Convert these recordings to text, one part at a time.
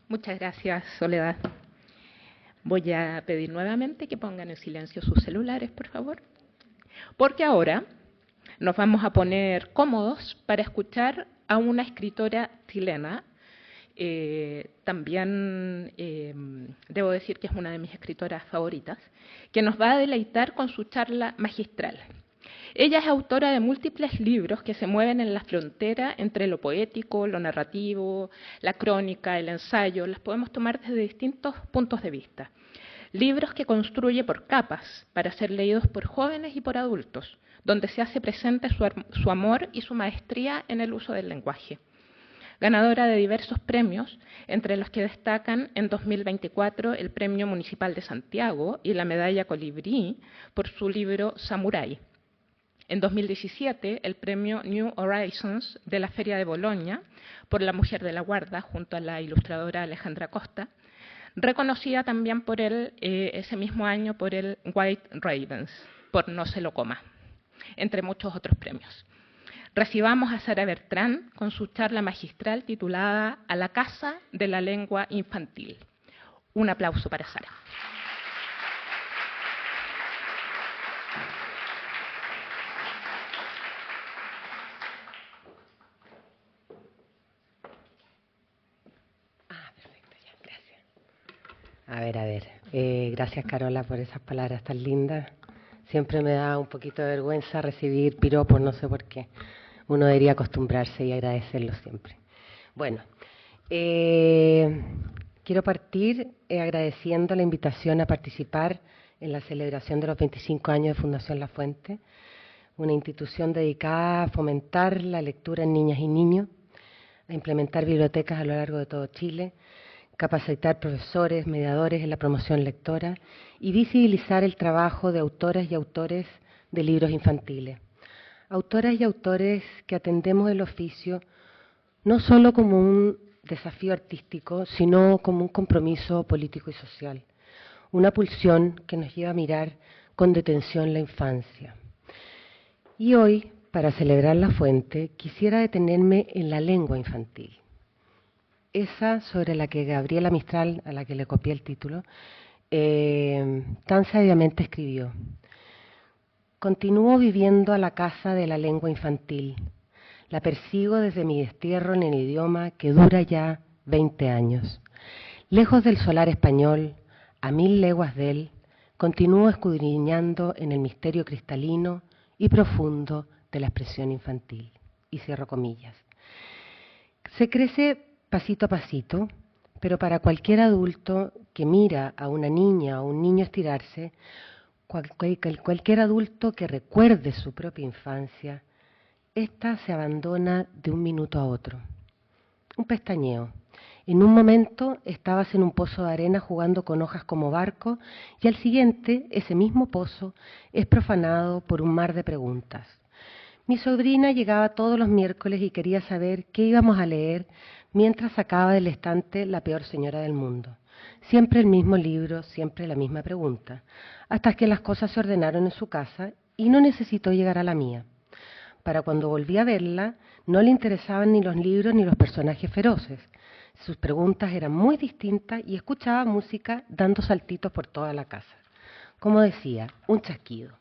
Muchas gracias, Soledad. Voy a pedir nuevamente que pongan en silencio sus celulares, por favor, porque ahora nos vamos a poner cómodos para escuchar a una escritora chilena. También debo decir que es una de mis escritoras favoritas, que nos va a deleitar con su charla magistral. Ella es autora de múltiples libros que se mueven en la frontera entre lo poético, lo narrativo, la crónica, el ensayo. Las podemos tomar desde distintos puntos de vista. Libros que construye por capas para ser leídos por jóvenes y por adultos, donde se hace presente su amor y su maestría en el uso del lenguaje. Ganadora de diversos premios, entre los que destacan en 2024 el Premio Municipal de Santiago y la Medalla Colibrí por su libro Samurai. En 2017, el premio New Horizons de la Feria de Bolonia por La Mujer de la Guarda, junto a la ilustradora Alejandra Costa, reconocida también por él ese mismo año por el White Ravens, por No se lo coma, entre muchos otros premios. Recibamos a Sara Bertrán con su charla magistral titulada A la Casa de la Lengua Infantil. Un aplauso para Sara. A ver. Gracias, Carola, por esas palabras tan lindas. Siempre me da un poquito de vergüenza recibir piropos, no sé por qué. Uno debería acostumbrarse y agradecerlo siempre. Bueno, quiero partir agradeciendo la invitación a participar en la celebración de los 25 años de Fundación La Fuente, una institución dedicada a fomentar la lectura en niñas y niños, a implementar bibliotecas a lo largo de todo Chile, capacitar profesores, mediadores en la promoción lectora y visibilizar el trabajo de autoras y autores de libros infantiles. Autoras y autores que atendemos el oficio no solo como un desafío artístico, sino como un compromiso político y social, una pulsión que nos lleva a mirar con detención la infancia. Y hoy, para celebrar La Fuente, quisiera detenerme en la lengua infantil. Esa sobre la que Gabriela Mistral, a la que le copié el título, tan sabiamente escribió. Continúo viviendo a la casa de la lengua infantil. La persigo desde mi destierro en el idioma que dura ya 20 años. Lejos del solar español, a 1000 leguas de él, continúo escudriñando en el misterio cristalino y profundo de la expresión infantil. Y cierro comillas. Se crece pasito a pasito, pero para cualquier adulto que mira a una niña o un niño estirarse, cualquier adulto que recuerde su propia infancia, ésta se abandona de un minuto a otro. Un pestañeo. En un momento estabas en un pozo de arena jugando con hojas como barco y al siguiente ese mismo pozo es profanado por un mar de preguntas. Mi sobrina llegaba todos los miércoles y quería saber qué íbamos a leer mientras sacaba del estante La peor señora del mundo. Siempre el mismo libro, siempre la misma pregunta, hasta que las cosas se ordenaron en su casa y no necesitó llegar a la mía. Para cuando volví a verla, no le interesaban ni los libros ni los personajes feroces. Sus preguntas eran muy distintas y escuchaba música dando saltitos por toda la casa. Como decía, un chasquido.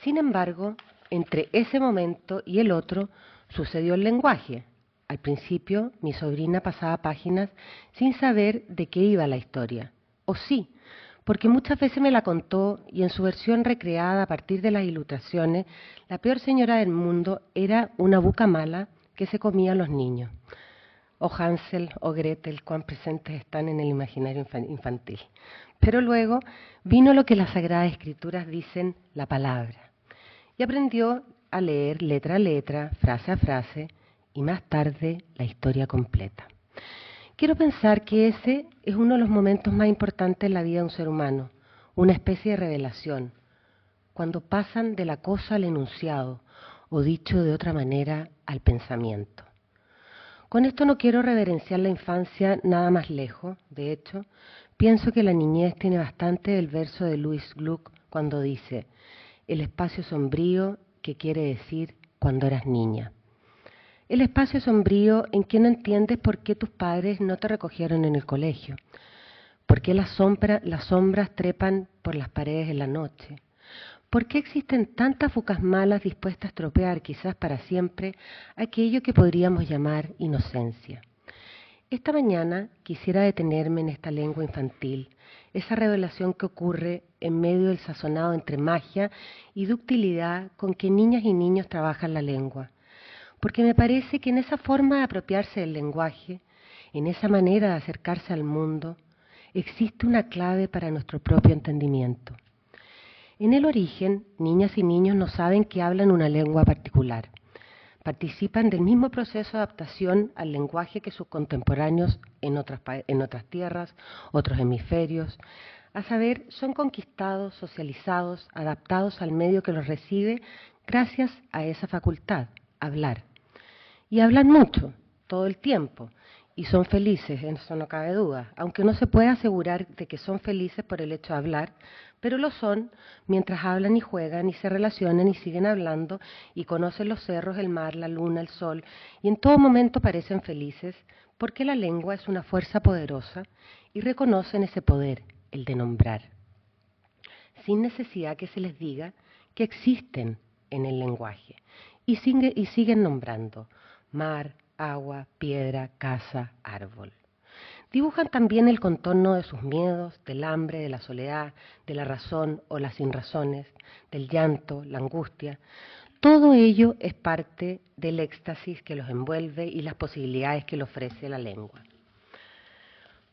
Sin embargo, entre ese momento y el otro sucedió el lenguaje. Al principio, mi sobrina pasaba páginas sin saber de qué iba la historia. O sí, porque muchas veces me la contó y en su versión recreada a partir de las ilustraciones, la peor señora del mundo era una buca mala que se comía a los niños. O Hansel o Gretel, cuán presentes están en el imaginario infantil. Pero luego vino lo que las Sagradas Escrituras dicen, la palabra. Y aprendió a leer letra a letra, frase a frase, y más tarde la historia completa. Quiero pensar que ese es uno de los momentos más importantes en la vida de un ser humano, una especie de revelación, cuando pasan de la cosa al enunciado, o dicho de otra manera, al pensamiento. Con esto no quiero reverenciar la infancia nada más lejos, de hecho, pienso que la niñez tiene bastante del verso de Louis Gluck cuando dice, el espacio sombrío que quiere decir cuando eras niña. El espacio sombrío en que no entiendes por qué tus padres no te recogieron en el colegio, por qué las sombras trepan por las paredes en la noche, por qué existen tantas fucas malas dispuestas a estropear, quizás para siempre, aquello que podríamos llamar inocencia. Esta mañana quisiera detenerme en esta lengua infantil, esa revelación que ocurre en medio del sazonado entre magia y ductilidad con que niñas y niños trabajan la lengua. Porque me parece que en esa forma de apropiarse del lenguaje, en esa manera de acercarse al mundo, existe una clave para nuestro propio entendimiento. En el origen, niñas y niños no saben que hablan una lengua particular. Participan del mismo proceso de adaptación al lenguaje que sus contemporáneos en otras tierras, otros hemisferios. A saber, son conquistados, socializados, adaptados al medio que los recibe gracias a esa facultad, hablar. Y hablan mucho, todo el tiempo, y son felices, en eso no cabe duda, aunque no se puede asegurar de que son felices por el hecho de hablar, pero lo son mientras hablan y juegan y se relacionan y siguen hablando y conocen los cerros, el mar, la luna, el sol, y en todo momento parecen felices porque la lengua es una fuerza poderosa y reconocen ese poder, el de nombrar, sin necesidad que se les diga que existen en el lenguaje, y siguen nombrando mar, agua, piedra, casa, árbol. Dibujan también el contorno de sus miedos, del hambre, de la soledad, de la razón o las sinrazones, del llanto, la angustia. Todo ello es parte del éxtasis que los envuelve y las posibilidades que le ofrece la lengua.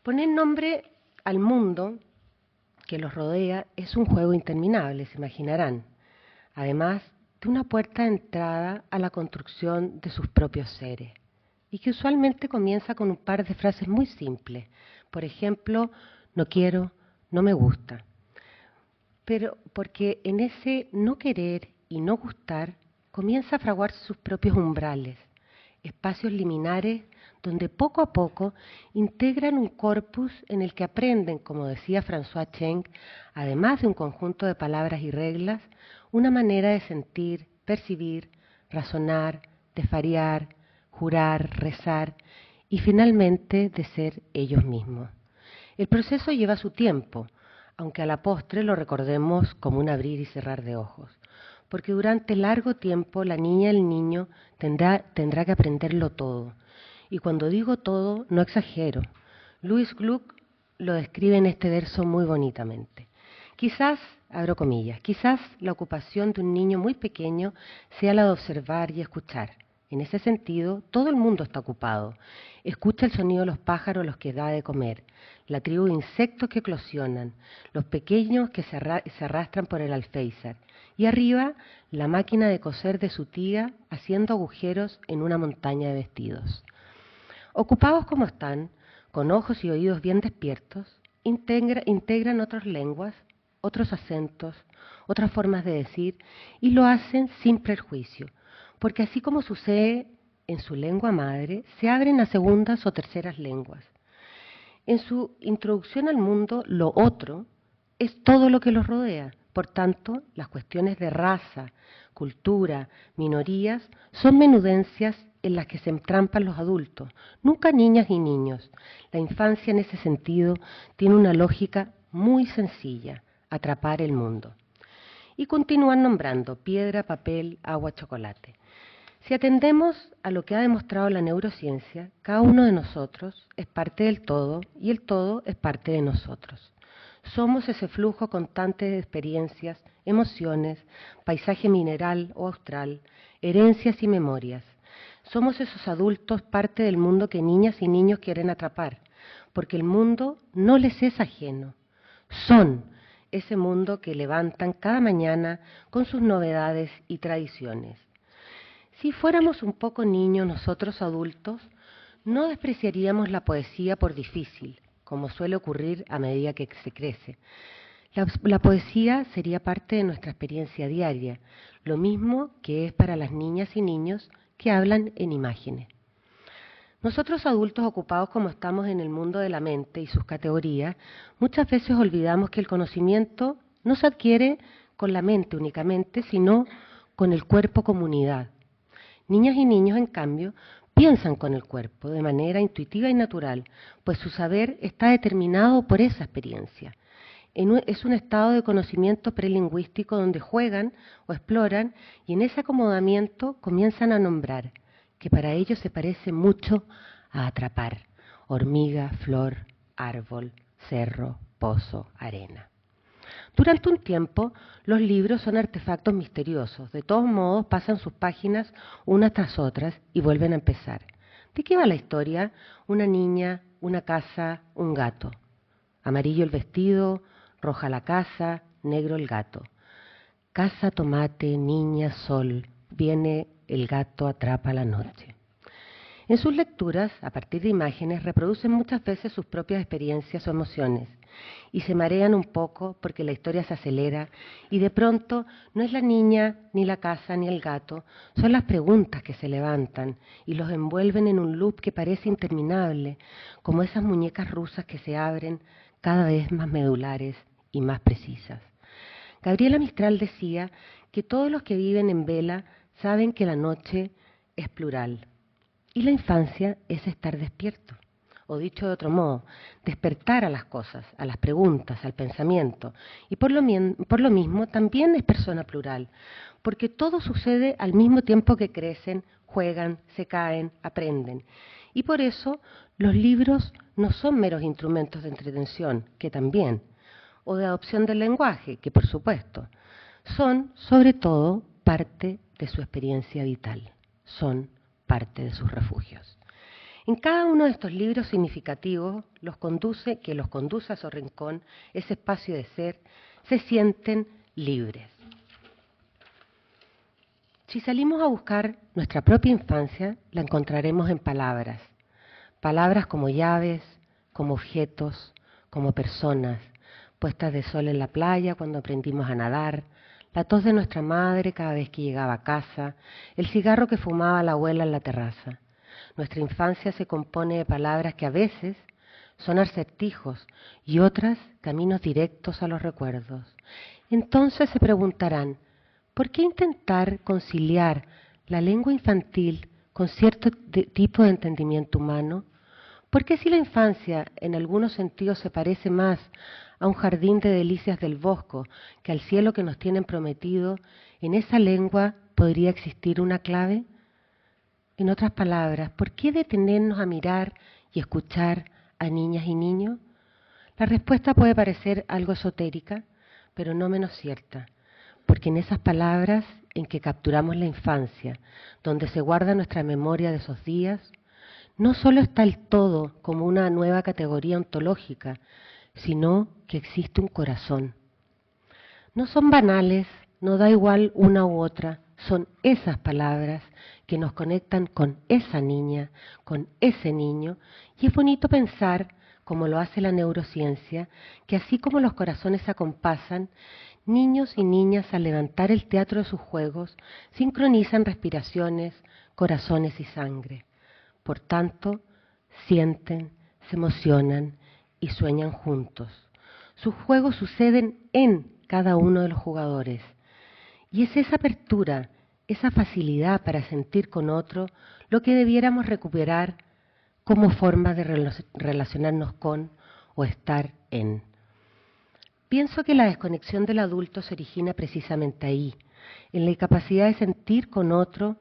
Poner nombre al mundo que los rodea es un juego interminable, se imaginarán, además de una puerta de entrada a la construcción de sus propios seres, y que usualmente comienza con un par de frases muy simples. Por ejemplo, no quiero, no me gusta. Pero porque en ese no querer y no gustar comienza a fraguarse sus propios umbrales, espacios liminares donde poco a poco integran un corpus en el que aprenden, como decía François Cheng, además de un conjunto de palabras y reglas, una manera de sentir, percibir, razonar, desvariar, jurar, rezar y finalmente de ser ellos mismos. El proceso lleva su tiempo, aunque a la postre lo recordemos como un abrir y cerrar de ojos, porque durante largo tiempo la niña y el niño tendrá que aprenderlo todo. Y cuando digo todo, no exagero. Louis Gluck lo describe en este verso muy bonitamente. Quizás, abro comillas, quizás la ocupación de un niño muy pequeño sea la de observar y escuchar. En ese sentido, todo el mundo está ocupado. Escucha el sonido de los pájaros a los que da de comer, la tribu de insectos que eclosionan, los pequeños que se arrastran por el alféizar, y arriba la máquina de coser de su tía haciendo agujeros en una montaña de vestidos. Ocupados como están, con ojos y oídos bien despiertos, integran otras lenguas, otros acentos, otras formas de decir, y lo hacen sin prejuicio, porque así como sucede en su lengua madre, se abren a segundas o terceras lenguas. En su introducción al mundo, lo otro es todo lo que los rodea. Por tanto, las cuestiones de raza, cultura, minorías, son menudencias en las que se entrampan los adultos, nunca niñas y niños. La infancia en ese sentido tiene una lógica muy sencilla, atrapar el mundo. Y continúan nombrando piedra, papel, agua, chocolate. Si atendemos a lo que ha demostrado la neurociencia, cada uno de nosotros es parte del todo y el todo es parte de nosotros. Somos ese flujo constante de experiencias, emociones, paisaje mineral o austral, herencias y memorias. Somos esos adultos parte del mundo que niñas y niños quieren atrapar, porque el mundo no les es ajeno. Son ese mundo que levantan cada mañana con sus novedades y tradiciones. Si fuéramos un poco niños nosotros adultos, no despreciaríamos la poesía por difícil, como suele ocurrir a medida que se crece. La poesía sería parte de nuestra experiencia diaria, lo mismo que es para las niñas y niños que hablan en imágenes. Nosotros adultos ocupados como estamos en el mundo de la mente y sus categorías, muchas veces olvidamos que el conocimiento no se adquiere con la mente únicamente, sino con el cuerpo como unidad. Niñas y niños, en cambio, piensan con el cuerpo de manera intuitiva y natural, pues su saber está determinado por esa experiencia. Es un estado de conocimiento prelingüístico donde juegan o exploran y en ese acomodamiento comienzan a nombrar, que para ellos se parece mucho a atrapar: hormiga, flor, árbol, cerro, pozo, arena. Durante un tiempo, los libros son artefactos misteriosos. De todos modos, pasan sus páginas unas tras otras y vuelven a empezar. ¿De qué va la historia? Una niña, una casa, un gato. Amarillo el vestido, roja la casa, negro el gato. Casa, tomate, niña, sol. Viene el gato, atrapa la noche. En sus lecturas, a partir de imágenes, reproducen muchas veces sus propias experiencias o emociones y se marean un poco porque la historia se acelera y de pronto no es la niña, ni la casa, ni el gato, son las preguntas que se levantan y los envuelven en un loop que parece interminable, como esas muñecas rusas que se abren cada vez más medulares y más precisas. Gabriela Mistral decía que todos los que viven en vela saben que la noche es plural y la infancia es estar despierto. O dicho de otro modo, despertar a las cosas, a las preguntas, al pensamiento. Y por lo mismo también es persona plural, porque todo sucede al mismo tiempo que crecen, juegan, se caen, aprenden. Y por eso los libros no son meros instrumentos de entretención, que también, o de adopción del lenguaje, que por supuesto, son sobre todo parte de su experiencia vital, son parte de sus refugios. En cada uno de estos libros significativos, que los conduce a su rincón, ese espacio de ser, se sienten libres. Si salimos a buscar nuestra propia infancia, la encontraremos en palabras. Palabras como llaves, como objetos, como personas, puestas de sol en la playa cuando aprendimos a nadar, la tos de nuestra madre cada vez que llegaba a casa, el cigarro que fumaba la abuela en la terraza. Nuestra infancia se compone de palabras que a veces son acertijos y otras caminos directos a los recuerdos. Entonces se preguntarán, ¿por qué intentar conciliar la lengua infantil con cierto tipo de entendimiento humano? ¿Por qué si la infancia en algunos sentidos se parece más a un jardín de delicias del Bosco que al cielo que nos tienen prometido, en esa lengua podría existir una clave? En otras palabras, ¿por qué detenernos a mirar y escuchar a niñas y niños? La respuesta puede parecer algo esotérica, pero no menos cierta, porque en esas palabras en que capturamos la infancia, donde se guarda nuestra memoria de esos días, no solo está el todo como una nueva categoría ontológica, sino que existe un corazón. No son banales, no da igual una u otra, son esas palabras que nos conectan con esa niña, con ese niño, y es bonito pensar, como lo hace la neurociencia, que así como los corazones se acompasan, niños y niñas al levantar el teatro de sus juegos sincronizan respiraciones, corazones y sangre. Por tanto, sienten, se emocionan y sueñan juntos. Sus juegos suceden en cada uno de los jugadores. Y es esa apertura, esa facilidad para sentir con otro, lo que debiéramos recuperar como forma de relacionarnos con o estar en. Pienso que la desconexión del adulto se origina precisamente ahí, en la incapacidad de sentir con otro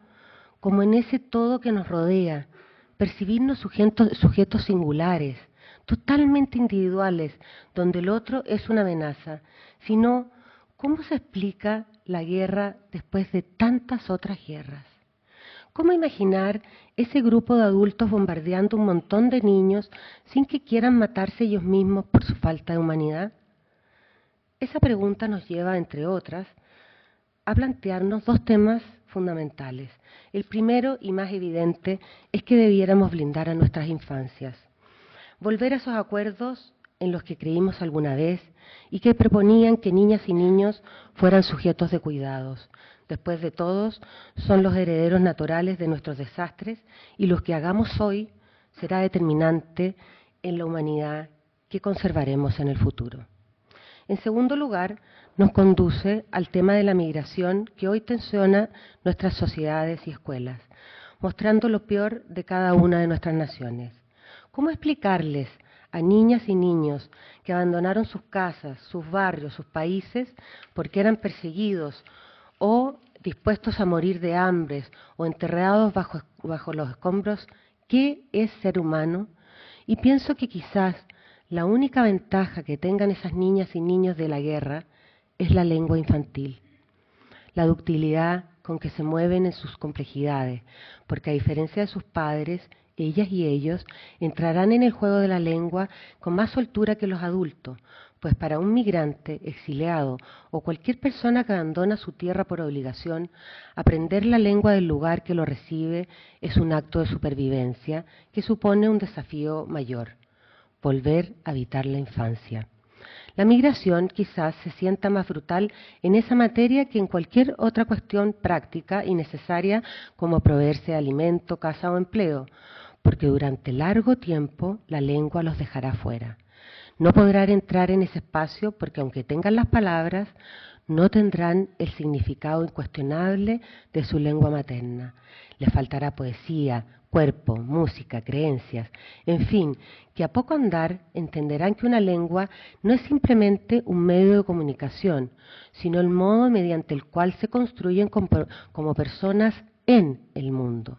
como en ese todo que nos rodea, percibirnos sujetos singulares, totalmente individuales, donde el otro es una amenaza, sino ¿cómo se explica la guerra después de tantas otras guerras? ¿Cómo imaginar ese grupo de adultos bombardeando un montón de niños sin que quieran matarse ellos mismos por su falta de humanidad? Esa pregunta nos lleva, entre otras, a plantearnos dos temas fundamentales. El primero y más evidente es que debiéramos blindar a nuestras infancias, volver a esos acuerdos en los que creímos alguna vez y que proponían que niñas y niños fueran sujetos de cuidados. Después de todos, son los herederos naturales de nuestros desastres y lo que hagamos hoy será determinante en la humanidad que conservaremos en el futuro. En segundo lugar, nos conduce al tema de la migración que hoy tensiona nuestras sociedades y escuelas, mostrando lo peor de cada una de nuestras naciones. ¿Cómo explicarles a niñas y niños que abandonaron sus casas, sus barrios, sus países porque eran perseguidos o dispuestos a morir de hambre o enterrados bajo los escombros qué es ser humano? Y pienso que quizás la única ventaja que tengan esas niñas y niños de la guerra es la lengua infantil, la ductilidad con que se mueven en sus complejidades, porque a diferencia de sus padres, ellas y ellos entrarán en el juego de la lengua con más soltura que los adultos, pues para un migrante, exiliado o cualquier persona que abandona su tierra por obligación, aprender la lengua del lugar que lo recibe es un acto de supervivencia que supone un desafío mayor, volver a habitar la infancia. La migración quizás se sienta más brutal en esa materia que en cualquier otra cuestión práctica y necesaria como proveerse de alimento, casa o empleo, porque durante largo tiempo la lengua los dejará fuera. No podrán entrar en ese espacio porque aunque tengan las palabras, no tendrán el significado incuestionable de su lengua materna. Les faltará poesía, cuerpo, música, creencias, en fin, que a poco andar entenderán que una lengua no es simplemente un medio de comunicación, sino el modo mediante el cual se construyen como personas en el mundo.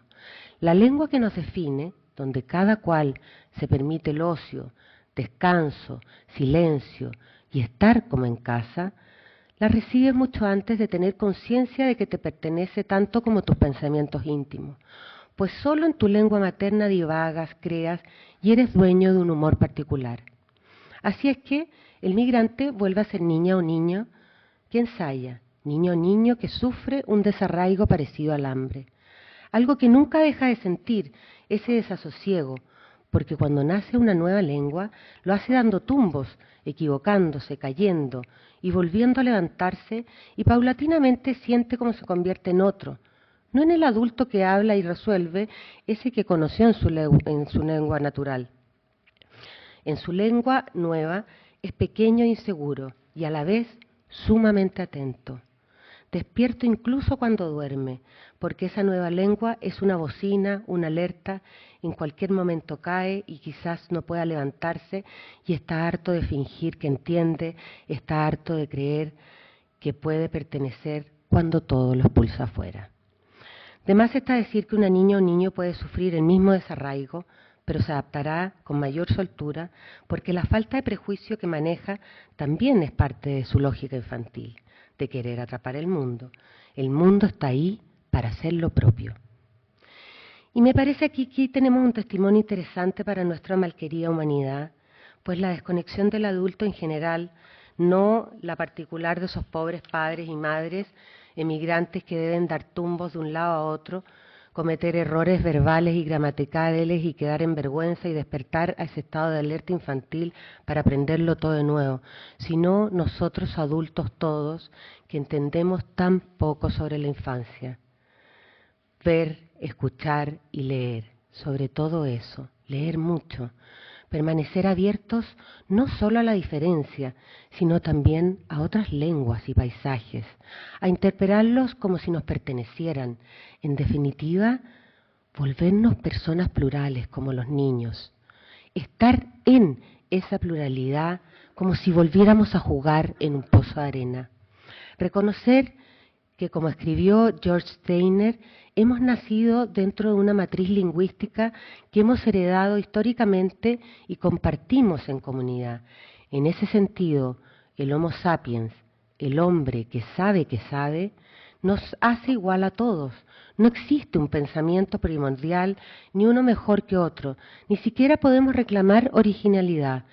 La lengua que nos define, donde cada cual se permite el ocio, descanso, silencio y estar como en casa, la recibes mucho antes de tener conciencia de que te pertenece tanto como tus pensamientos íntimos, pues solo en tu lengua materna divagas, creas y eres dueño de un humor particular. Así es que el migrante vuelve a ser niña o niño que ensaya, niño o niño que sufre un desarraigo parecido al hambre, algo que nunca deja de sentir, ese desasosiego, porque cuando nace una nueva lengua, lo hace dando tumbos, equivocándose, cayendo y volviendo a levantarse, y paulatinamente siente cómo se convierte en otro, no en el adulto que habla y resuelve, ese que conoció en su lengua natural. En su lengua nueva es pequeño e inseguro y a la vez sumamente atento. Despierto incluso cuando duerme, porque esa nueva lengua es una bocina, una alerta, en cualquier momento cae y quizás no pueda levantarse y está harto de fingir que entiende, está harto de creer que puede pertenecer cuando todo lo expulsa afuera. De más está decir que una niña o niño puede sufrir el mismo desarraigo, pero se adaptará con mayor soltura, porque la falta de prejuicio que maneja también es parte de su lógica infantil, de querer atrapar el mundo. El mundo está ahí para hacer lo propio. Y me parece que aquí tenemos un testimonio interesante para nuestra malquerida humanidad, pues la desconexión del adulto en general, no la particular de esos pobres padres y madres emigrantes que deben dar tumbos de un lado a otro, cometer errores verbales y gramaticales y quedar en vergüenza y despertar a ese estado de alerta infantil para aprenderlo todo de nuevo, sino nosotros adultos todos que entendemos tan poco sobre la infancia. Ver, escuchar y leer, sobre todo eso, leer mucho, permanecer abiertos no solo a la diferencia, sino también a otras lenguas y paisajes, a interpretarlos como si nos pertenecieran. En definitiva, volvernos personas plurales como los niños. Estar en esa pluralidad como si volviéramos a jugar en un pozo de arena. Reconocer que, como escribió George Steiner, hemos nacido dentro de una matriz lingüística que hemos heredado históricamente y compartimos en comunidad. En ese sentido, el Homo sapiens, el hombre que sabe, nos hace igual a todos. No existe un pensamiento primordial, ni uno mejor que otro. Ni siquiera podemos reclamar originalidad,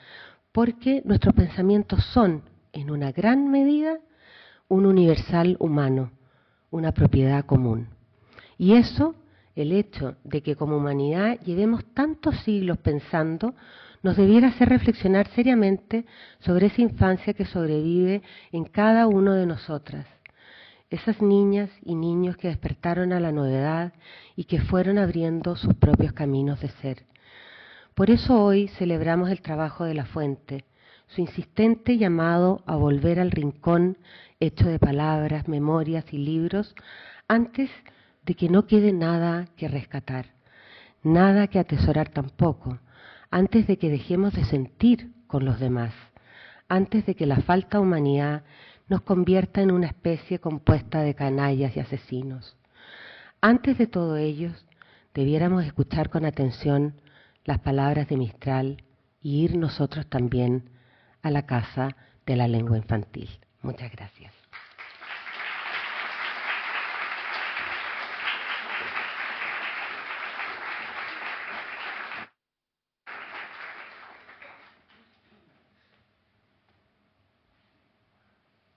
porque nuestros pensamientos son, en una gran medida, un universal humano, una propiedad común. Y eso, el hecho de que como humanidad llevemos tantos siglos pensando, nos debiera hacer reflexionar seriamente sobre esa infancia que sobrevive en cada uno de nosotras. Esas niñas y niños que despertaron a la novedad y que fueron abriendo sus propios caminos de ser. Por eso hoy celebramos el trabajo de La Fuente, su insistente llamado a volver al rincón hecho de palabras, memorias y libros antes de que no quede nada que rescatar, nada que atesorar tampoco, antes de que dejemos de sentir con los demás, antes de que la falta de humanidad nos convierta en una especie compuesta de canallas y asesinos. Antes de todo ello, debiéramos escuchar con atención las palabras de Mistral y ir nosotros también a la casa de la lengua infantil. Muchas gracias.